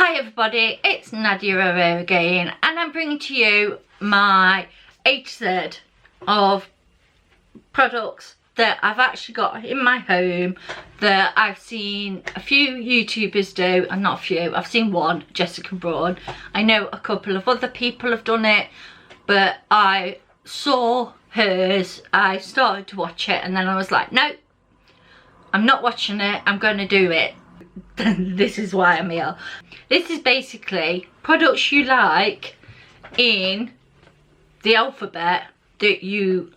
Hi everybody, it's Nadia Roro again, and I'm bringing to you my A to Z of products that I've actually got in my home that I've seen a few YouTubers do, and not a few, I've seen one, Jessica Braun. I know a couple of other people have done it, but I saw hers, I started to watch it, and then I was like, no, I'm not watching it, I'm going to do it. This is why I'm here. This is basically products you like in the alphabet that you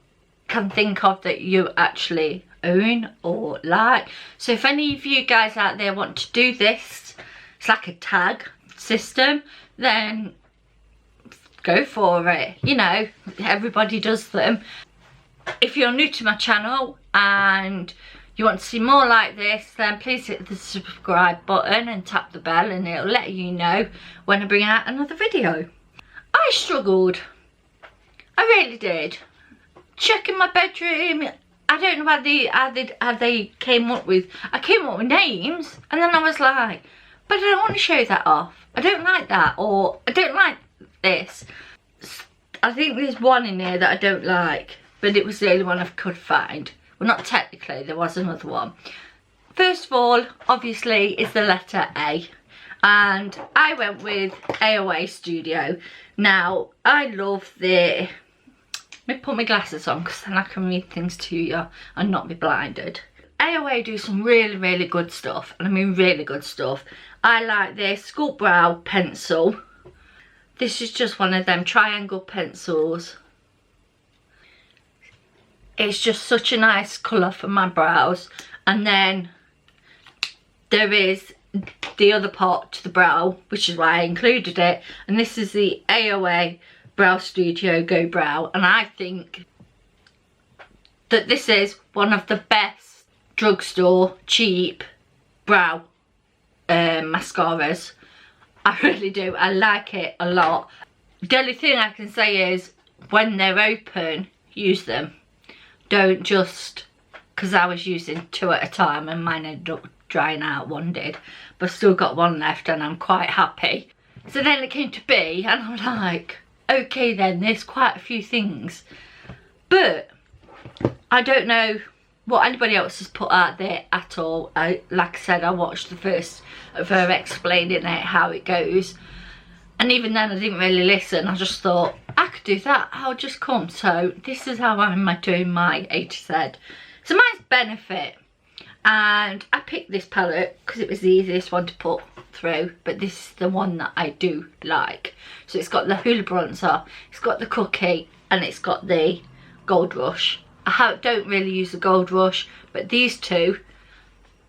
can think of that you actually own or like. So if any of you guys out there want to do this, it's like a tag system, then go for it. You know, everybody does them. If you're new to my channel and you want to see more like this, then please hit the subscribe button and tap the bell, and it'll let you know when I bring out another video. I struggled, I really did. Checking my bedroom, I don't know how they came up with, I came up with names, and then I was like, but I don't want to show that off, I don't like that, or I don't like this. I think there's one in there that I don't like, but it was the only one I could find. Well, not technically, there was another one. First of all, obviously, is the letter A. And I went with AOA Studio. Now, I love the... Let me put my glasses on, because then I can read things to you and not be blinded. AOA do some really, really good stuff. And I mean really good stuff. I like their Sculpt Brow pencil. This is just one of them triangle pencils. It's just such a nice colour for my brows. And then there is the other part to the brow, which is why I included it. And this is the AOA Brow Studio Go Brow. And I think that this is one of the best drugstore cheap brow mascaras. I really do. I like it a lot. The only thing I can say is when they're open, use them. Don't just, because I was using 2 at a time and mine ended up drying out, one did, but I've still got one left and I'm quite happy. So then it came to B and I'm like, okay then, there's quite a few things, but I don't know what anybody else has put out there at all. Like I said, I watched the first of her explaining it, how it goes, and even then I didn't really listen. I just thought, I could do that, I'll just come. So this is how I'm doing my A to Z. So mine's Benefit, and I picked this palette because it was the easiest one to put through, but this is the one that I do like. So it's got the Hoola bronzer, it's got the Cookie, and it's got the Gold Rush. I don't really use the Gold Rush, but these two,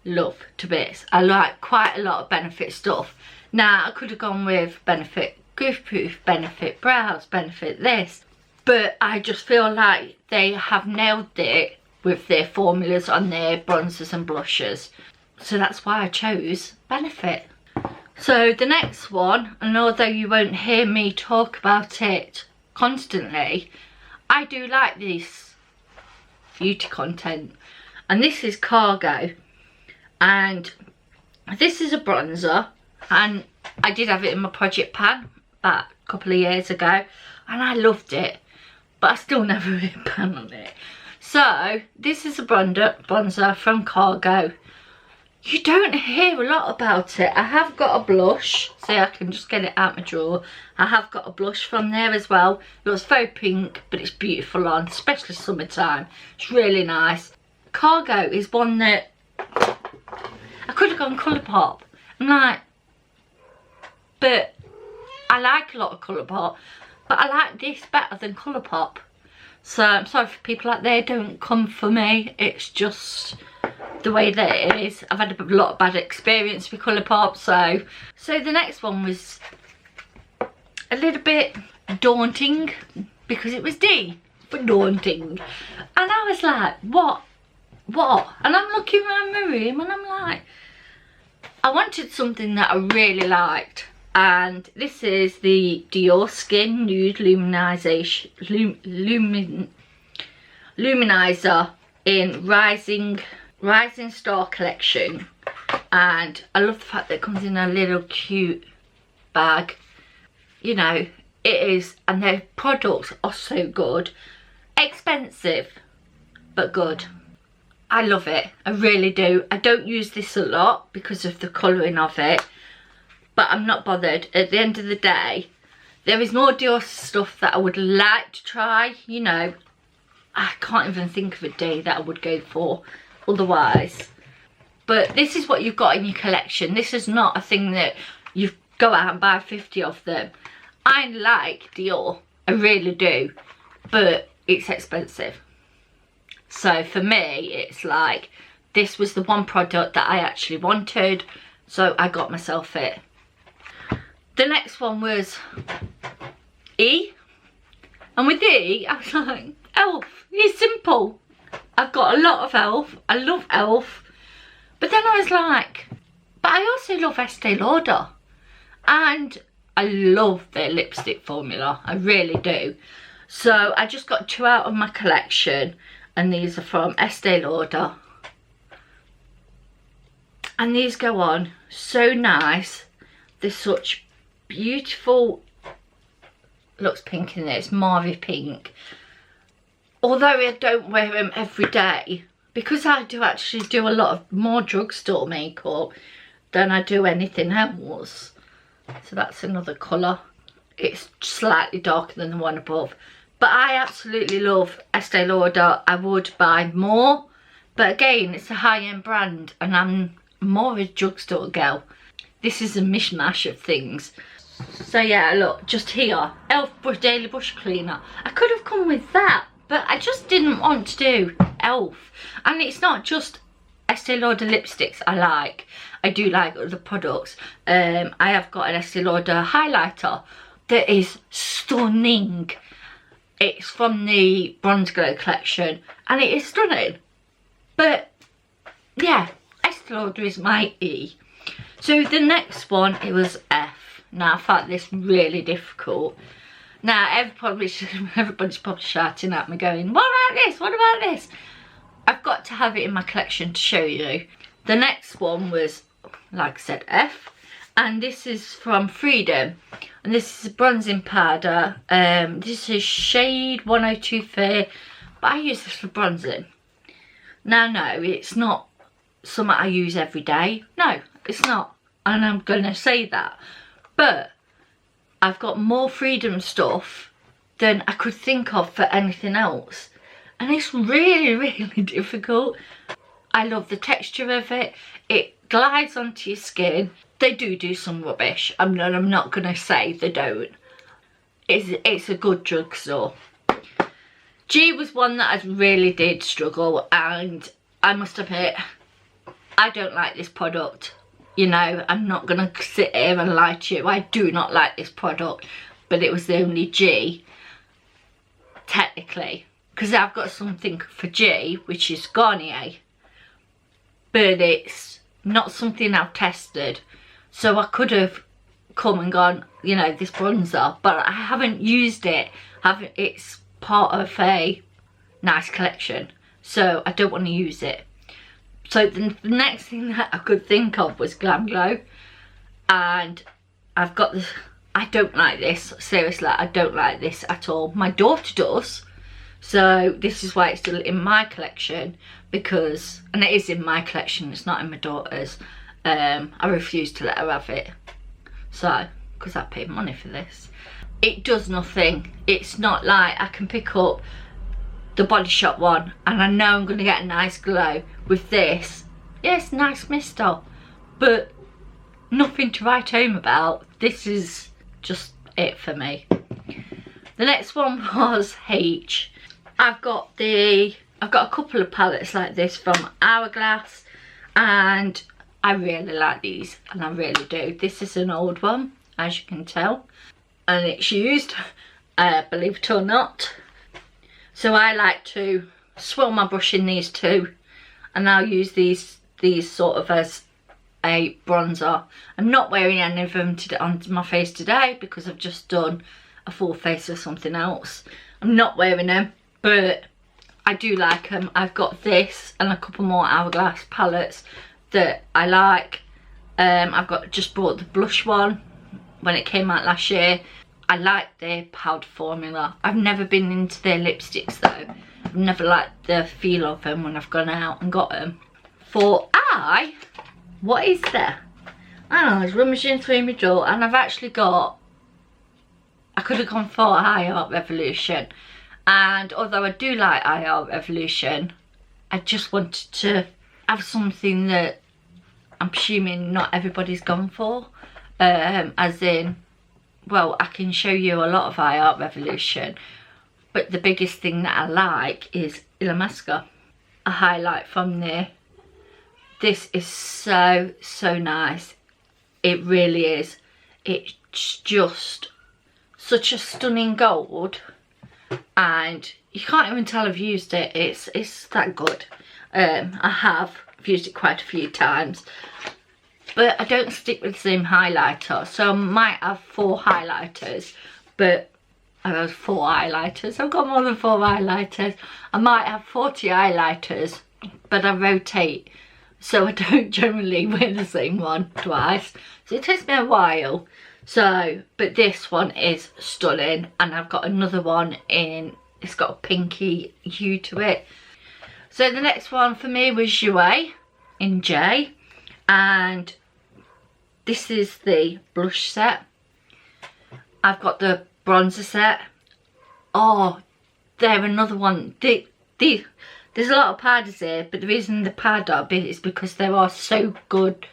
love to bits. I like quite a lot of Benefit stuff. Now I could have gone with Benefit Goof Proof, Benefit Brows, Benefit this, but I just feel like they have nailed it with their formulas on their bronzers and blushes. So that's why I chose Benefit. So the next one, and although you won't hear me talk about it constantly, I do like this beauty content. And this is Cargo. And this is a bronzer. And I did have it in my project pan about a couple of years ago, and I loved it, but I still never hit pan on it. So this is a bronzer from Cargo. You don't hear a lot about it. I have got a blush, so I can just get it out my drawer. I have got a blush from there as well. It was faux pink, but it's beautiful on, especially summertime. It's really nice. Cargo is one that I could have gone Colourpop. I'm like, but I like a lot of Colourpop, but I like this better than Colourpop. So I'm sorry for people out there, don't come for me. It's just the way that it is. I've had a lot of bad experience with Colourpop. So the next one was a little bit daunting because it was D for daunting. And I was like, what? And I'm looking around my room and I'm like, I wanted something that I really liked. And this is the Dior Skin Nude Luminizer in Rising Star collection. And I love the fact that it comes in a little cute bag. You know, it is, and their products are so good. Expensive, but good. I love it, I really do. I don't use this a lot because of the colouring of it, but I'm not bothered. At the end of the day, there is more Dior stuff that I would like to try. You know, I can't even think of a day that I would go for otherwise. But this is what you've got in your collection. This is not a thing that you go out and buy 50 of them. I like Dior, I really do, but it's expensive. So for me, it's like, this was the one product that I actually wanted, so I got myself it. The next one was E. And with E, I was like, Elf, it's simple. I've got a lot of Elf, I love Elf. But then I was like, but I also love Estee Lauder. And I love their lipstick formula, I really do. So I just got 2 out of my collection. And these are from Estee Lauder. And these go on so nice. They're such beautiful, looks pink in there, it's mauve pink. Although I don't wear them every day, because I do actually do a lot of more drugstore makeup than I do anything else. So that's another colour. It's slightly darker than the one above. But I absolutely love Estee Lauder. I would buy more. But again, it's a high-end brand and I'm more of a drugstore girl. This is a mishmash of things. So yeah, look, just here. Elf Daily Brush Cleaner. I could have come with that, but I just didn't want to do Elf. And it's not just Estee Lauder lipsticks I like. I do like other products. I have got an Estee Lauder highlighter that is stunning. It's from the Bronze Glow collection and it is stunning. But yeah, Estee Lauder is my E. So the next one, it was F. Now I found this really difficult. Now everybody's probably shouting at me going, what about this, what about this? I've got to have it in my collection to show you. The next one was, like I said, F. And this is from Freedom. And this is a bronzing powder. This is shade 102 Fair. But I use this for bronzing. Now, no, it's not something I use every day. No, it's not. And I'm going to say that. But I've got more Freedom stuff than I could think of for anything else. And it's really, really difficult. I love the texture of it. It glides onto your skin. They do some rubbish. I'm not going to say they don't. It's a good drugstore. G was one that I really did struggle, and I must admit, I don't like this product. You know, I'm not going to sit here and lie to you. I do not like this product, but it was the only G, technically. Because I've got something for G, which is Garnier. But it's not something I've tested. So I could have come and gone, you know, this bronzer, but I haven't used it. It's part of a nice collection, so I don't want to use it. So the next thing that I could think of was Glam Glow, and I've got this. I don't like this, seriously, I don't like this at all. My daughter does, so this is why it's still in my collection, because, and it is in my collection, it's not in my daughter's. I refuse to let her have it, so, because I paid money for this. It does nothing. It's not like I can pick up the Body Shop one and I know I'm going to get a nice glow with this. Yes, nice mister, but nothing to write home about. This is just it for me. The next one was H. I've got a couple of palettes like this from Hourglass, and I really like these, and I really do. This is an old one, as you can tell, and it's used, believe it or not. So I like to swirl my brush in these two, and I'll use these sort of as a bronzer. I'm not wearing any of them on my face today because I've just done a full face of something else. I'm not wearing them, but I do like them. I've got this and a couple more Hourglass palettes that I like. I've just bought the blush one, when it came out last year. I like their powder formula. I've never been into their lipsticks though. I've never liked the feel of them when I've gone out and got them. For eye, what is there? I don't know, I was rummaging through my drawer and I've actually got, I could have gone for Eye Art Revolution. And although I do like Eye Art Revolution, I just wanted to have something that I'm assuming not everybody's gone for. As in, well, I can show you a lot of Eye Art Revolution, but the biggest thing that I like is Illamasqua. A highlight from there. This is so nice. It really is. It's just such a stunning gold, and you can't even tell I've used it. It's that good. I've used it quite a few times, but I don't stick with the same highlighter, so I might have 4 highlighters, but I have 4 highlighters. I've got more than 4 highlighters. I might have 40 highlighters, but I rotate, so I don't generally wear the same one twice, so it takes me a while. So, but this one is stunning, and I've got another one in, it's got a pinky hue to it. So the next one for me was Jouer in J, and this is the blush set. I've got the bronzer set. Oh, they're another one. There's a lot of powders here, but the reason the powder is because there are so good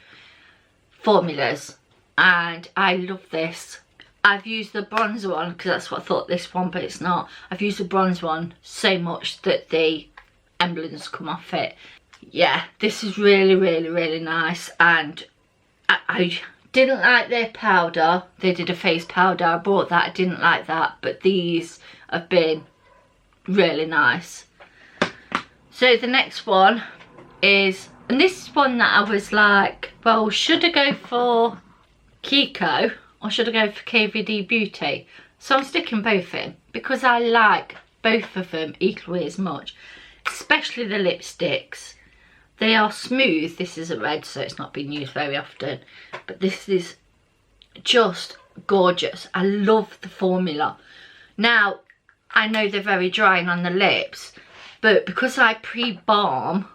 formulas, and I love this. I've used the bronzer one because that's what I thought this one, but it's not. I've used the bronze one so much that the emblems come off it. Yeah, this is really nice, and I didn't like their powder. They did a face powder. I bought that. I didn't like that, but these have been really nice. So the next one is, and this is one that I was like, well, should I go for Kiko or should I go for KVD Beauty? So I'm sticking both in because I like both of them equally as much, especially the lipsticks. They are smooth. This is a red, so it's not been used very often, but this is just gorgeous. I love the formula. Now, I know they're very drying on the lips, but because I pre-balm,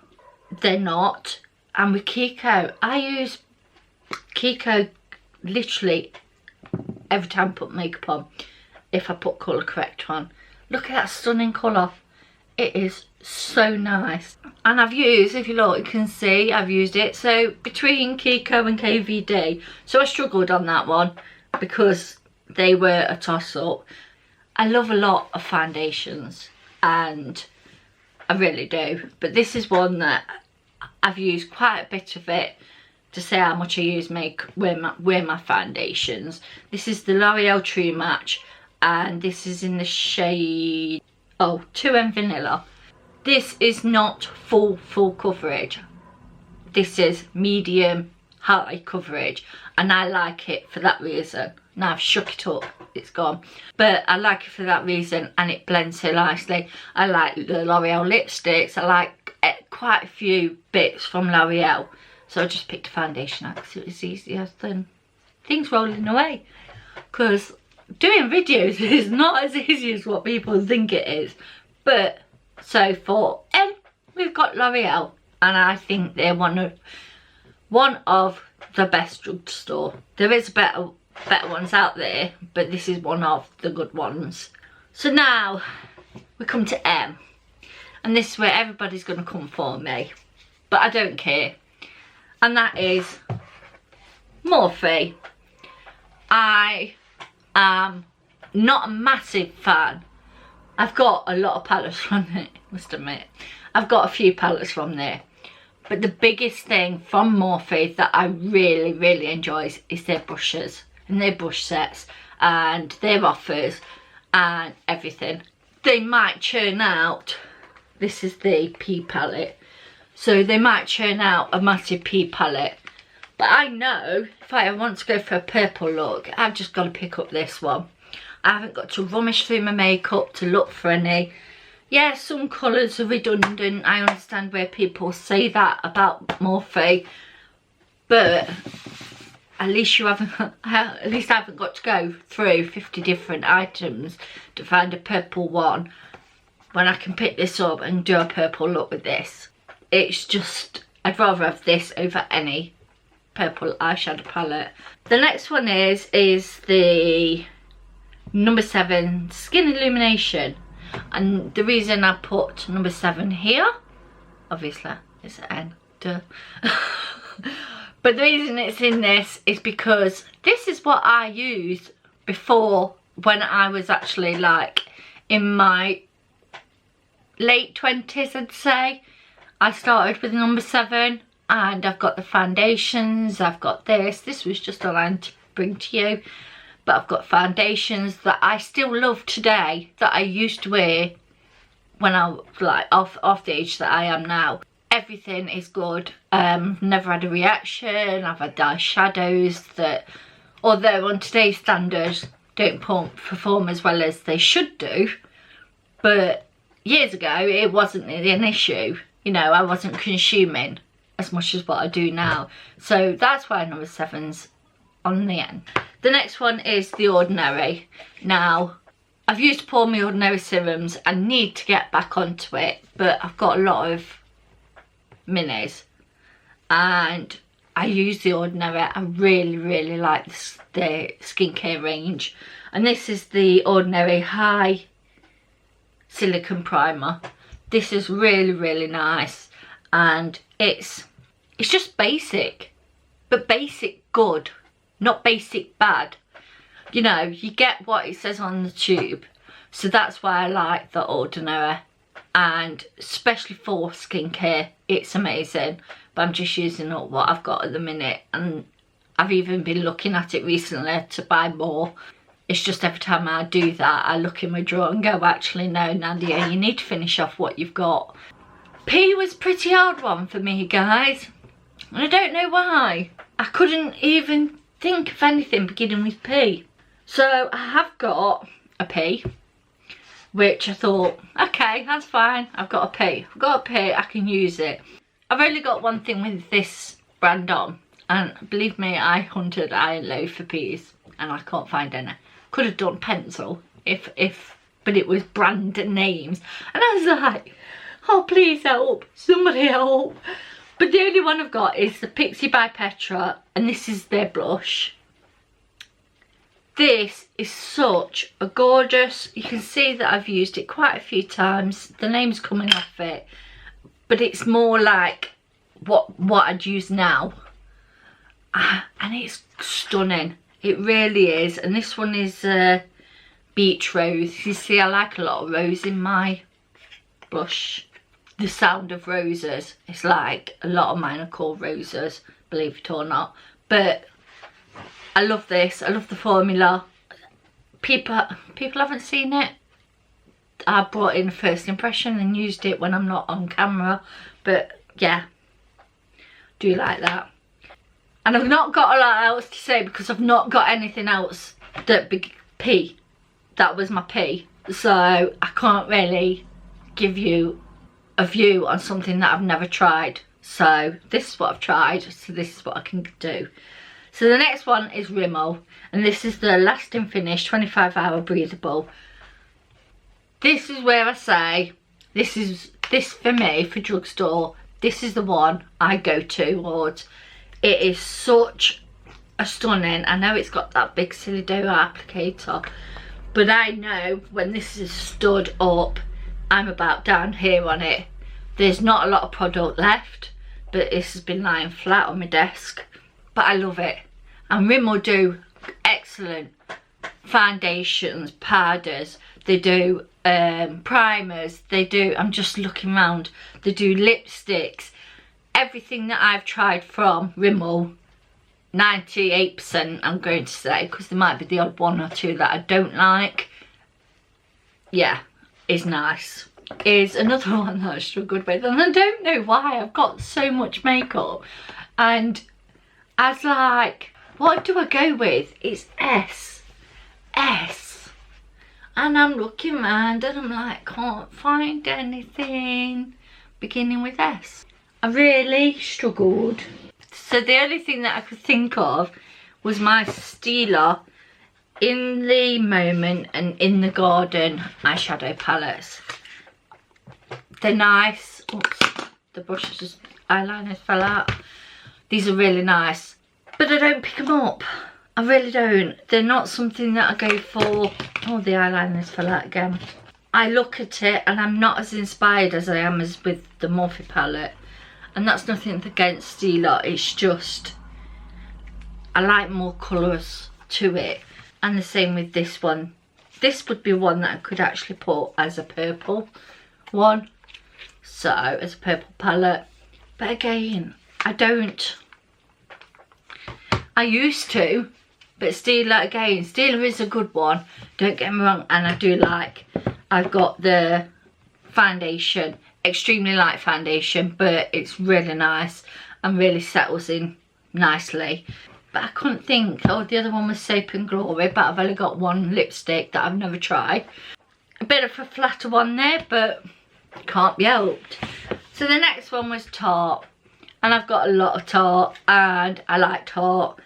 they're not. And with Kiko, I use Kiko literally every time I put makeup on, if I put colour correct on. Look at that stunning colour. It is so nice. And I've used, if you look, you can see I've used it. So between Kiko and KVD. So I struggled on that one because they were a toss-up. I love a lot of foundations, and I really do. But this is one that I've used quite a bit of it to say how much I use wear my foundations. This is the L'Oreal True Match, and this is in the shade 2M Vanilla. This is not full coverage. This is medium high coverage, and I like it for that reason. Now I've shook it up, it's gone, but I like it for that reason, and it blends so nicely. I like the L'Oreal lipsticks. I like quite a few bits from L'Oreal, so I just picked a foundation out because it was easier than things rolling away, because doing videos is not as easy as what people think it is. But so for M, we've got L'Oreal, and I think they're one of the best drugstore. There is better ones out there, but this is one of the good ones. So now we come to M, and this is where everybody's going to come for me, but I don't care, and that is Morphe. I am not a massive fan. I've got a lot of palettes from there, must admit. I've got a few palettes from there, but the biggest thing from Morphe that I really enjoy is their brushes and their brush sets and their offers and everything. They might churn out, this is the P palette, so they might churn out a massive P palette, but I know if I want to go for a purple look, I've just got to pick up this one. I haven't got to rummage through my makeup to look for any. Yeah, some colours are redundant. I understand where people say that about Morphe, but at least you haven't, at least I haven't got to go through 50 different items to find a purple one when I can pick this up and do a purple look with this. It's just, I'd rather have this over any purple eyeshadow palette. The next one is the number 7 Skin Illumination, and the reason I put number 7 here, obviously it's an N, duh. But the reason it's in this is because this is what I used before, when I was actually like in my late 20s, I'd say. I started with number 7, and I've got the foundations, I've got this was just a line to bring to you, but I've got foundations that I still love today that I used to wear when I was like off the age that I am now. Everything is good. Never had a reaction. I've had eyeshadows that, although on today's standards, don't perform as well as they should do, but years ago it wasn't an issue. You know, I wasn't consuming as much as what I do now. So that's why number 7's on the end. The next one is The Ordinary. Now, I've used up all my Ordinary serums. I need to get back onto it, but I've got a lot of minis and I use The Ordinary. I really like the skincare range, and this is the Ordinary High Silicone Primer. This is really nice, and it's just basic, but basic good, not basic bad. You know, you get what it says on the tube, so that's why I like The Ordinary. And especially for skincare, it's amazing. But I'm just using up what I've got at the minute, and I've even been looking at it recently to buy more. It's just every time I do that, I look in my drawer and go, actually no, Nadia, you need to finish off what you've got. P was a pretty hard one for me, guys, and I don't know why. I couldn't even think of anything beginning with P. So I have got a P, which I thought, okay, that's fine, I've got a P. I've got a P, I can use it. I've only got one thing with this brand on, and believe me, I hunted high and low for P's, and I can't find any. Could have done pencil, but it was brand names, and I was like, oh please help, somebody help. But the only one I've got is the Pixi by Petra, and this is their blush. This is such a gorgeous, you can see that I've used it quite a few times, the name's coming off it, but it's more like what I'd use now, and it's stunning, it really is. And this one is Beach Rose. You see, I like a lot of rose in my blush. The Sound of Roses, it's like a lot of mine are called roses, believe it or not, but I love this. I love the formula. People haven't seen it. I brought in first impression and used it when I'm not on camera, but yeah, do like that. And I've not got a lot else to say because I've not got anything else that big P. That was my P, so I can't really give you a view on something that I've never tried. So this is what I've tried, so this is what I can do. So the next one is Rimmel, and this is the Lasting Finish 25-hour breathable. This is where I say, this for me, for drugstore, this is the one I go towards. It is such a stunning, I know it's got that big Silicone applicator, but I know when this is stood up, I'm about down here on it. There's not a lot of product left, but this has been lying flat on my desk, but I love it. And Rimmel do excellent foundations, powders, they do primers, they do, I'm just looking around, they do lipsticks. Everything that I've tried from Rimmel, 98% I'm going to say, because there might be the odd one or two that I don't like, yeah, is nice. Is another one that I struggled with, and I don't know why. I've got so much makeup, and I was like, what do I go with? It's S, and I'm looking around and I'm like, can't find anything beginning with S. I really struggled. So the only thing that I could think of was my Stila In the Moment and In the Garden eyeshadow palettes. They're nice. Oops, the brushes, eyeliners fell out. These are really nice, but I don't pick them up. I really don't. They're not something that I go for. Oh, the eyeliners fell out again. I look at it and I'm not as inspired as I am as with the Morphe palette. And that's nothing against Stila. It's just, I like more colours to it. And the same with this one. This would be one that I could actually put as a purple one. So, as a purple palette. But again, I don't. I used to. But Stila, again, Stila is a good one. Don't get me wrong. And I do like, I've got the foundation. Extremely light foundation. But it's really nice. And really settles in nicely. But I couldn't think. Oh, the other one was Soap and Glory. But I've only got one lipstick that I've never tried. A bit of a flatter one there. But can't be helped. So the next one was Tarte. And I've got a lot of Tarte. And I like Tarte.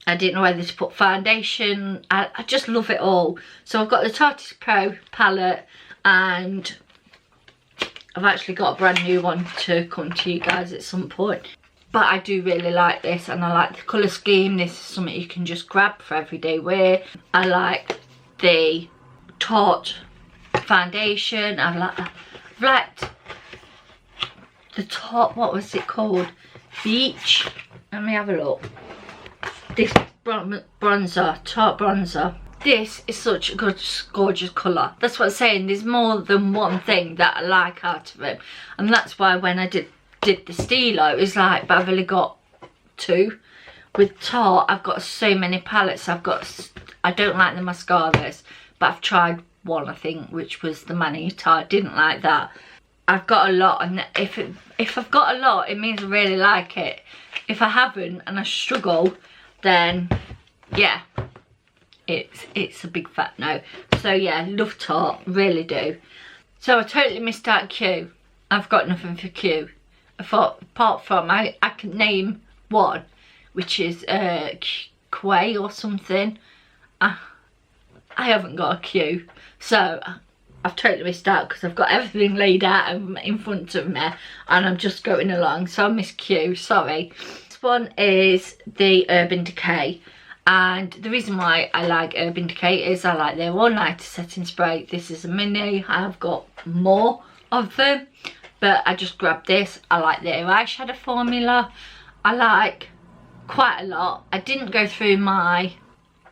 I didn't know whether to put foundation. I just love it all. So I've got the Tarte Pro palette. And I've actually got a brand new one to come to you guys at some point. But I do really like this. And I like the colour scheme. This is something you can just grab for everyday wear. I like the Tarte foundation. I've liked the top, what was it called? Beach. Let me have a look. This bronzer, Tarte bronzer. This is such a good, gorgeous colour. That's what I'm saying. There's more than one thing that I like out of it. And that's why when I did the Stila, it was like, but I've only got two. With Tarte, I've got so many palettes. I don't like the mascaras, but I've tried one, I think, which was the Manita. I didn't like that. I've got a lot, and if I've got a lot, it means I really like it. If I haven't and I struggle, then yeah, it's a big fat no. So yeah, love Tarte, really do. So I totally missed out Q. I've got nothing for Q. I thought, apart from I can name one, which is Quay or something. I haven't got a Q, so I've totally missed out because I've got everything laid out in front of me and I'm just going along. So I missed Q, sorry. This one is the Urban Decay. And the reason why I like Urban Decay is I like their all-nighter setting spray. This is a mini. I've got more of them, but I just grabbed this. I like their eyeshadow formula. I like quite a lot. I didn't go through my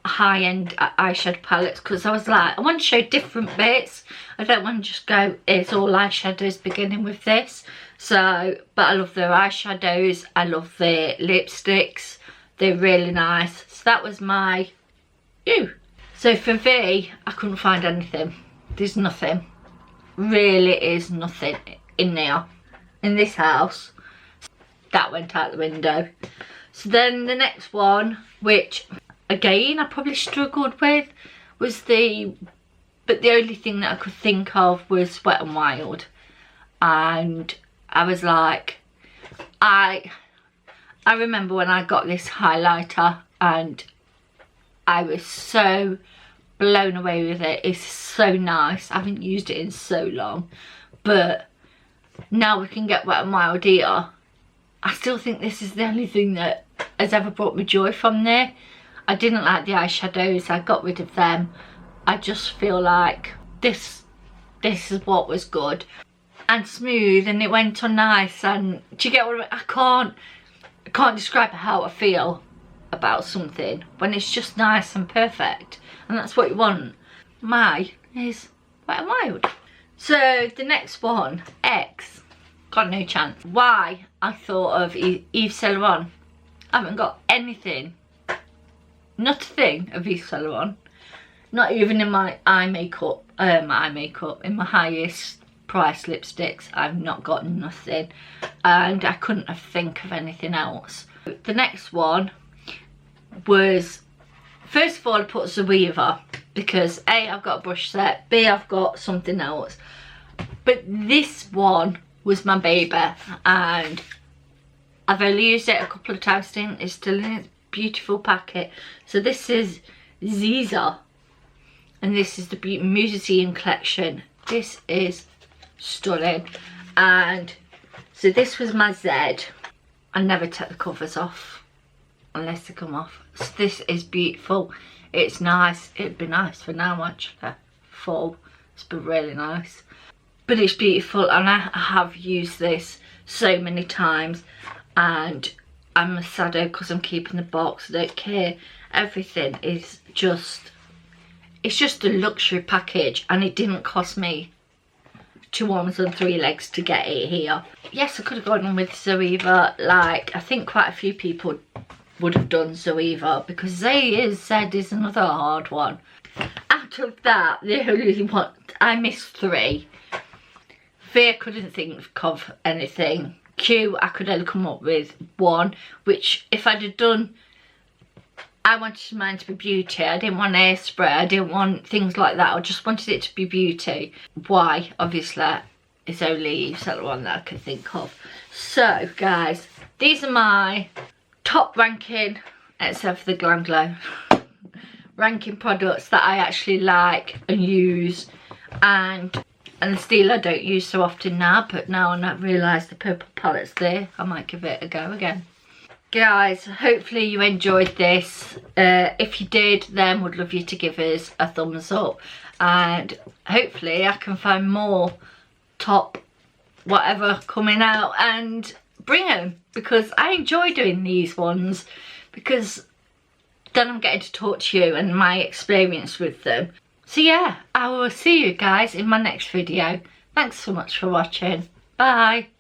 high-end eyeshadow palettes because I was like, I want to show different bits. I don't want to just go, it's all eyeshadows beginning with this. So, but I love their eyeshadows. I love their lipsticks. They're really nice. So that was my So for V, I couldn't find anything. There's nothing. Really is nothing in there. In this house. That went out the window. So then the next one, which again I probably struggled with, was but the only thing that I could think of was Wet n Wild. And I was like, I remember when I got this highlighter and I was so blown away with it. It's so nice. I haven't used it in so long, but now we can get Wet n Wild here. I still think this is the only thing that has ever brought me joy from there. I didn't like the eyeshadows. I got rid of them. I just feel like this is what was good and smooth, and it went on nice. And do you get what I can't describe how I feel about something when it's just nice and perfect, and that's what you want. My is Wet n Wild. So the next one, X, got no chance. Why? I thought of Yves Saint Laurent. I haven't got anything, not a thing of Yves Saint Laurent. Not even in my eye makeup, in my highest price lipsticks. I've not got nothing, and I couldn't think of anything else. The next one was, first of all, I put Zoeva because A, I've got a brush set, B, I've got something else. But this one was my baby, and I've only used it a couple of times. It's still in its beautiful packet. So this is Ziza, and this is the Museum collection. This is stunning. And so this was my Z. I never take the covers off unless they come off. So this is beautiful. It's nice. It'd be nice for now actually. Fall. It's been really nice. But it's beautiful, and I have used this so many times, and I'm a saddo because I'm keeping the box. I don't care. Everything is just, it's just a luxury package, and it didn't cost me 2 arms and 3 legs to get it here. Yes, I could have gone on with Zoeva. Like, I think quite a few people would have done Zoeva, because Z is another hard one. Out of that, the only one, I missed 3. V, I couldn't think of anything. Q, I could only come up with 1, which if I'd have done, I wanted mine to be beauty. I didn't want Airspray, I didn't want things like that. I just wanted it to be beauty. Y, obviously, is only the one that I could think of. So, guys, these are my top ranking, except for the Glam Glow, ranking products that I actually like and use. And the steel I don't use so often now, but now I realise the purple palette's there, I might give it a go again. Guys, hopefully you enjoyed this. If you did, then would love you to give us a thumbs up, and hopefully I can find more top whatever coming out and bring them, because I enjoy doing these ones, because then I'm getting to talk to you and my experience with them. So yeah, I will see you guys in my next video. Thanks so much for watching. Bye.